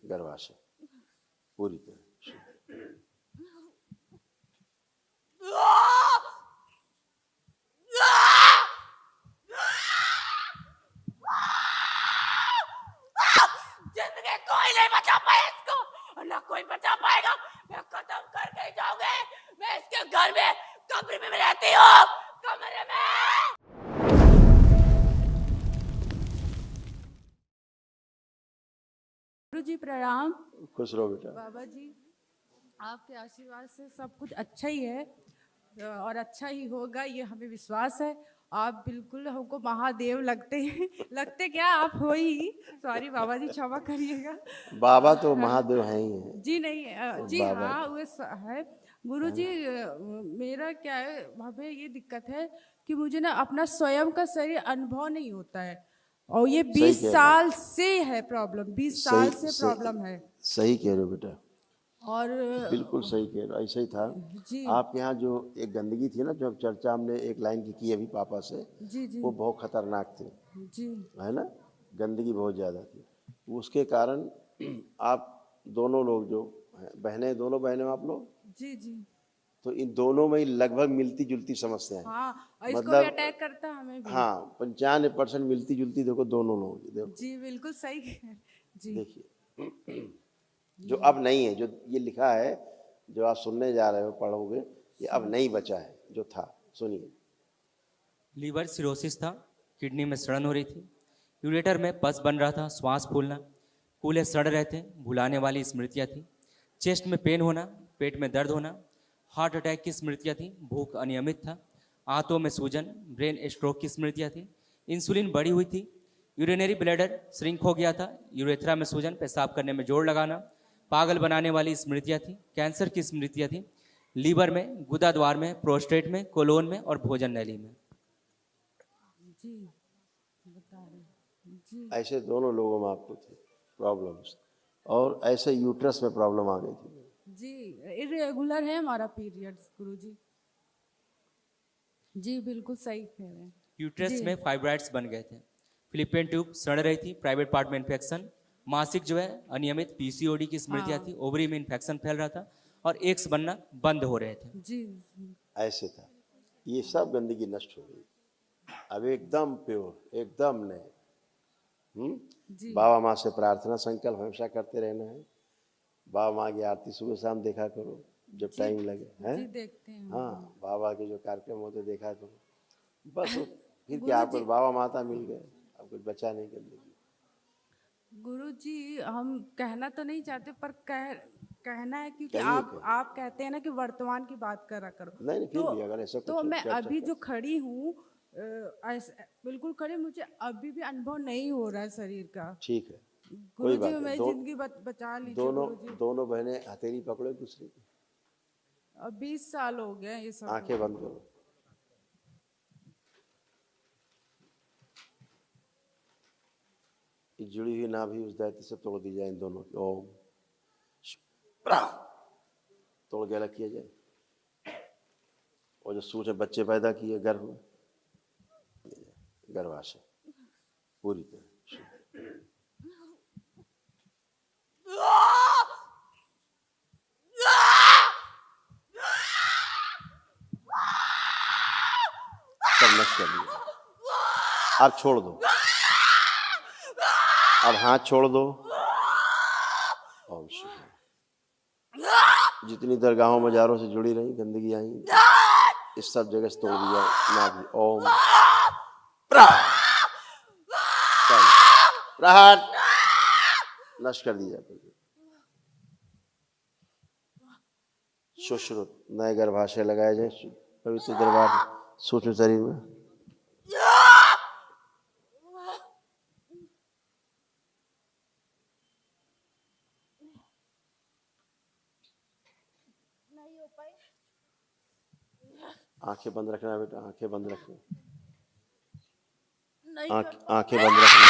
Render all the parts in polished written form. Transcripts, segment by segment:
गर्भाशय पूरी तरह शुद्ध। जिंदगी कोई नहीं बचा पाया इसको और ना कोई बचा पाएगा। मैं खत्म करके जाऊंगी। मैं इसके घर में कब्र में रहती हूँ, कमरे में। गुरुजी प्रणाम। खुश रहो बेटा। बाबा जी आपके आशीर्वाद से सब कुछ अच्छा ही है और अच्छा ही होगा, ये हमें विश्वास है। आप बिल्कुल हमको महादेव लगते हैं। लगते क्या, आप हो ही। सॉरी बाबा जी, क्षमा करिएगा। बाबा तो महादेव हैं ही हैं। जी नहीं जी बाबा हाँ वो है। गुरु जी मेरा क्या है, हमें ये दिक्कत है कि मुझे ना अपना स्वयं का शरीर अनुभव नहीं होता है और ये 20 साल से है प्रॉब्लम। 20 साल से प्रॉब्लम है। सही कह रहे हो बेटा, और बिल्कुल सही कह रहे हो। ऐसा ही था जी आपके यहाँ जो एक गंदगी थी ना, जो चर्चा हमने एक लाइन की अभी पापा से, जी जी वो बहुत खतरनाक थी, जी है ना। गंदगी बहुत ज़्यादा थी, उसके कारण आप दोनों लोग जो बहनें, दोनों बहनें आप लोग, जी जी तो इन दोनों में ही लगभग मिलती जुलती समस्याएं। हाँ, इसको मतलब भी अटैक करता है हमें भी। हाँ 95% मिलती जुलती देखो दोनों लोगों की। देखो जी बिल्कुल सही जी देखिए जो अब नहीं है, जो ये लिखा है, जो आप सुनने जा रहे हो, पढ़ोगे, ये अब नहीं बचा है, जो था। सुनिए। लीवर सिरोसिस था, किडनी में सड़न हो रही थी, यूरेटर में पस बन रहा था, श्वास फूलना, कूल्हे सड़ रहे थे, भुलाने वाली स्मृतियाँ थी, चेस्ट में पेन होना, पेट में दर्द होना, हार्ट अटैक की स्मृतियाँ थी, भूख अनियमित था, आंतों में सूजन, ब्रेन स्ट्रोक की स्मृतियाँ थी, इंसुलिन बढ़ी हुई थी, यूरिनरी ब्लैडर श्रिंक हो गया था, यूरेथ्रा में सूजन, पेशाब करने में जोर लगाना, पागल बनाने वाली स्मृतियाँ थी, कैंसर की स्मृतियाँ थी, लीवर में, गुदा द्वार में, प्रोस्टेट में, कोलोन में और भोजन नली में। जी बता रहे जी। ऐसे दोनों लोगों में आपको थी प्रॉब्लम्स, और ऐसे यूट्रस में प्रॉब्लम आ गई थी। जी इरेगुलर है हमारा पीरियड्स गुरुजी। जी बिल्कुल सही कह रहे हैं। यूट्रस जी में फाइब्राइड्स बन गए थे, फिलिपियन ट्यूब सड़ रही थी, प्राइवेट पार्ट में इन्फेक्शन, मासिक जो है अनियमित, पीसीओडी की स्मृतियाँ थी, ओवरी में इन्फेक्शन फैल रहा था और एग्स बनना बंद हो रहे थे। जी ऐसे था, ये सब गंदगी नष्ट हो गई, अब एकदम प्योर, एकदम नए। जी बाबा माँ से प्रार्थना संकल्प हमेशा करते रहना है। बाबा माँ की आरती सुबह शाम देखा करो जब टाइम लगे, हैं। जी देखते हैं। हाँ, बाबा के जो कार्यक्रम होते देखा करो, बस। फिर क्या, गुरुजी आपको बाबा माता मिल गए, अब कुछ बचा नहीं गंदगी। गुरुजी हम कहना तो नहीं चाहते पर कहना है क्योंकि कहिए आप कहते हैं ना कि वर्तमान की बात करा करो। नहीं, फिर भी अगर ऐसा तो कुछ मैं चर्चा अभी कर, जो खड़ी हूँ बिल्कुल खड़ी, मुझे अभी भी अनुभव नहीं हो रहा है शरीर का। ठीक है, कोई गुरुजी बात नहीं। मेरी जिंदगी बचा लीजिए दोनों गुरुजी। दोनों बहनें हथेली पकड़ो एक दूसरे की, अब 20 साल हो गए ये सब। आंखें बंद करो। ये जुड़ी हुई नाभि उस दैत्य से तोड़ दी जाए, इन दोनों की। ओम तोड़ के अलग किया जाए, और जो सूझे बच्चे पैदा किए गर्भ में, गर्भाशय पूरी तरह सब नष्ट कर दिया। अब छोड़ दो, अब हाथ छोड़ दो। ओम शिव। जितनी दरगाहों मजारों से जुड़ी रही गंदगी आई, इस सब जगह से तोड़ दिया नाभि। ओम प्रहार नष्ट कर दी जाती है। सुश्रुत नए गर्भाशय लगाए जाए पवित्र दरबार सूक्ष्म शरीर में। आंखें बंद रखना बेटा, आंखें बंद रखना, आंखें बंद रखना।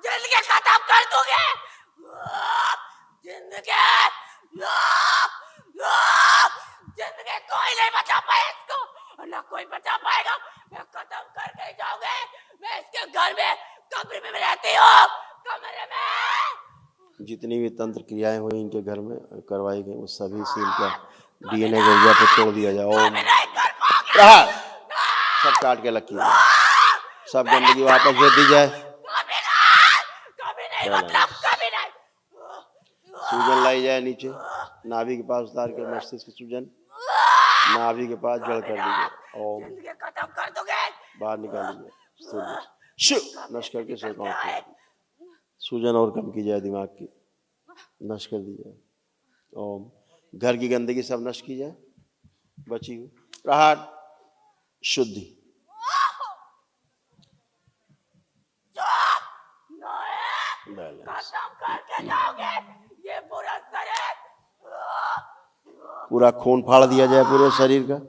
जिंदगी खत्म कर दोगे, जिंदगी जिंदगी कोई नहीं बचा पाया इसको और ना कोई बचा पाएगा। मैं खत्म करके जाऊंगी। मैं इसके घर में कब्र में रहती रहती हूँ कमरे में। जितनी भी तंत्र क्रियाएं हुई इनके घर में करवाई गई, उस सभी से इनका DNA गैया पे तोड़ दिया जाए। ओम प्रहार, सब काट के लकीर, सब गंदगी वापस भेज दी जाए। कभी नहीं मतलब कभी नहीं। सूजन लाई जाए नीचे, नाभि के पास उतार के मस्तिष्क की सूजन नाभि के पास जड़ कर दीजिए। ओम जिंदगी खत्म कर दोगे। बाहर निकाल लीजिए। शिव नश करके सोच, सूजन और कम की जाए, दिमाग की नश कर दी जाए। ओम घर की गंदगी सब नश की जाए, बची हुई प्रहार शुद्धि। खत्म करके जाओगे ये पूरा शरीर। पूरा खून फाड़ दिया जाए, पूरे शरीर का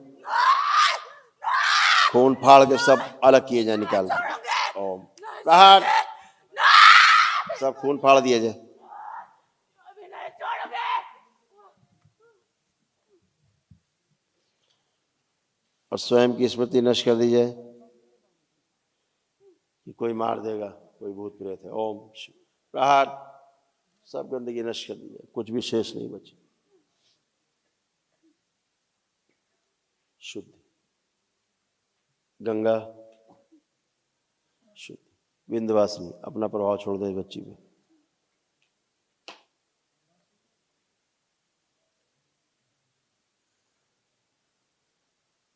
खून फाड़ के सब अलग किए जाए, निकाल दिए। ओम प्रहार, सब खून फाड़ दिया जाए। कभी नहीं छोड़ोगे। और स्वयं की स्मृति नष्ट कर दी जाए कि कोई मार देगा, कोई भूत प्रेत है। ओम शिव प्रहार, सब गंदगी नष्ट कर दी जाए, कुछ भी शेष नहीं बचे। शुद्ध गंगा शुद्ध विंध्यवासिनी अपना प्रभाव छोड़ दे बच्ची में।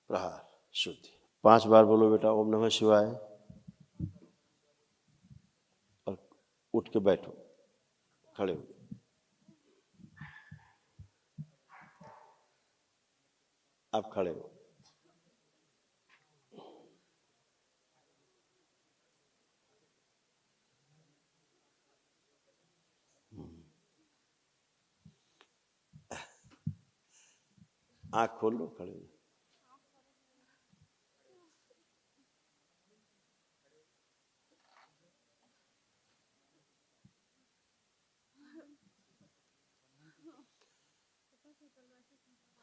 प्रहार शुद्धि 5 बार बोलो बेटा ओम नमः शिवाय और उठ के बैठो, खड़े हो। आप खड़े हो। आंख खोल लो, खड़े हो।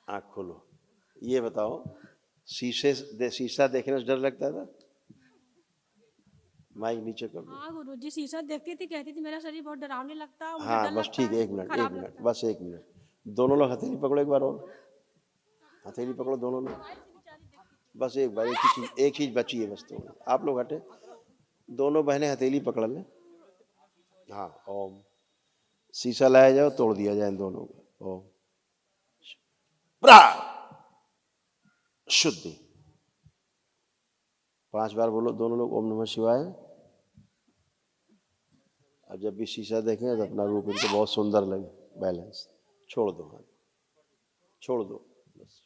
आंख खोलो। ये बताओ, शीशा देखने से डर लगता था? माइक नीचे कर दो। हाँ गुरुजी, शीशा देखती थी, कहती थी मेरा शरीर बहुत डरावने लगता है, मुझे हाँ डर बस लगता ठीक है, है, एक मिनट खराब लगता है। बस एक मिनट। दोनों लोग हथेली पकड़ो एक बार, और हथेली पकड़ो दोनों लोग। बस एक बार, एक चीज बची है बस। तो आप लोग हटे, दोनों बहनें हथेली पकड़ लें। हाँ ओम। शीशा लाया जाओ, तोड़ दिया जाए इन दोनों को। ओम शुद्धि 5 बार बोलो दोनों लोग ओम नमः शिवाय। अब जब भी शीशा देखें तो अपना रूप इनको बहुत सुंदर लगे। बैलेंस छोड़ दो, हाथ छोड़ दो, बस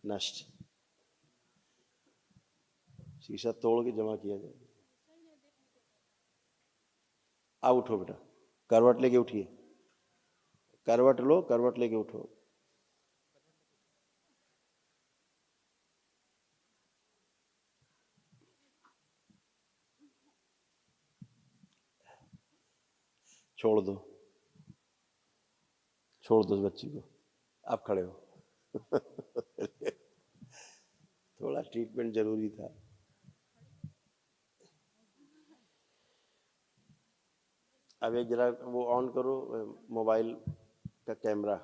नष्ट। शीशा तोड़ के जमा किया जाए। अब उठो बेटा, करवट लेके उठिए, करवट लो, करवट लेके उठो। छोड़ दो, छोड़ दो बच्ची को। आप खड़े हो। थोड़ा ट्रीटमेंट जरूरी था। अब एक जरा वो ऑन करो मोबाइल का कैमरा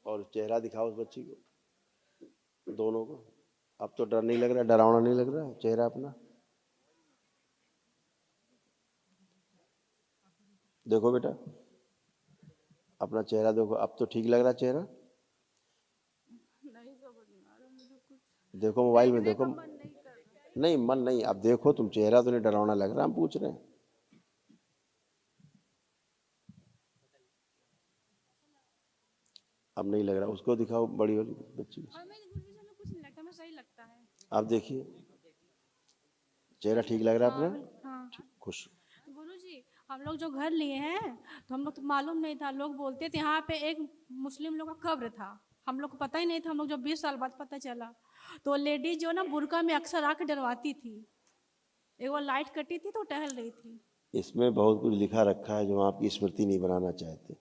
और चेहरा दिखाओ उस बच्ची को, दोनों को। अब तो डर नहीं लग रहा, डरावना नहीं लग रहा चेहरा अपना? देखो बेटा, अपना चेहरा देखो, अब तो ठीक लग रहा चेहरा? नहीं समझ में आ रहा मुझे कुछ। देखो मोबाइल में देखो। मन नहीं कर रहा। नहीं मन नहीं, अब देखो तुम, चेहरा तो नहीं डरावना लग रहा, हम पूछ रहे हैं। अब नहीं लग रहा, उसको दिखाओ बड़ी वाली बच्ची को। हमें गुरुजी हमें कुछ नहीं लगता, हमें सही लगता है। आप देखिए, चेहरा ठीक लग रहा है हाँ अपना? हाँ। खुश। गुरुजी, हम लोग जो घर लिए हैं तो हम लोग को मालूम नहीं था, लोग बोलते थे यहाँ पे एक मुस्लिम लोग का कब्र था, हम लोग को पता ही नहीं था। हम लोग जब 20 साल बाद पता चला, तो लेडीज जो ना बुर्का में अक्सर आके डरवाती थी। एक बार लाइट कटी थी तो टहल रही थी। इसमें बहुत कुछ लिखा रखा है जो आपकी स्मृति नहीं बनाना चाहते,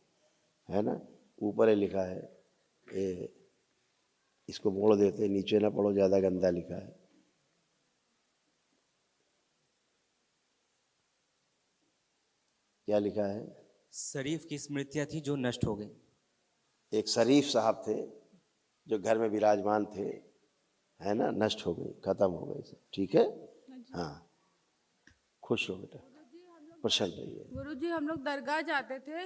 है ना? ऊपर है लिखा है, ये इसको मोड़ देते, नीचे ना पढ़ो, ज्यादा गंदा लिखा है। क्या लिखा है? शरीफ की स्मृतियां थी जो नष्ट हो गई। एक शरीफ साहब थे जो घर में विराजमान थे, है ना, नष्ट हो गई, खत्म हो गई सब। ठीक है, हाँ, खुश हो बेटा, प्रसन्न रहिए। गुरुजी हम लोग दरगाह जाते थे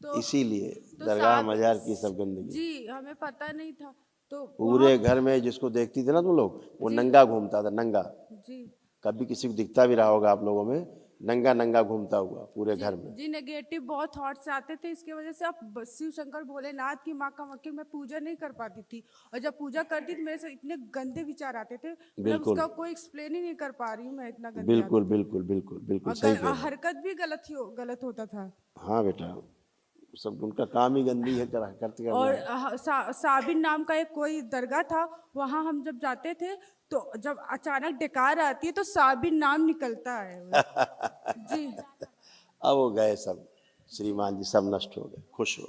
तो इसीलिए तो दरगाह साहब- मजार की सब गंदगी जी हमें पता नहीं था तो पूरे घर में जिसको देखती थी ना तुम लोग, वो नंगा घूमता था, नंगा। जी कभी किसी को दिखता भी रहा होगा आप लोगों में, नंगा नंगा घूमता हुआ पूरे घर में। जी नेगेटिव बहुत थॉट्स आते थे, इसकी वजह से अब शिव शंकर भोलेनाथ की माँ का मक्के मैं पूजा नहीं कर पाती थी, और जब पूजा करती थी मेरे से इतने गंदे विचार आते थे, मतलब बिल्कुल। उसका कोई एक्सप्लेन ही नहीं कर पा रही हूँ मैं, इतना गंदे बिल्कुल आते थे। बिल्कुल बिल्कुल बिल्कुल और सही कह रहे हैं। हरकत भी गलत होता था। हाँ बेटा, सब उनका काम ही गंदी है, करते करना और है। साबिन नाम का एक कोई दरगाह था, वहाँ हम जब जाते थे तो जब अचानक डकार आती है तो साबिन नाम निकलता है जी। अब वो गए सब, श्रीमान जी सब नष्ट हो गए, खुश हो।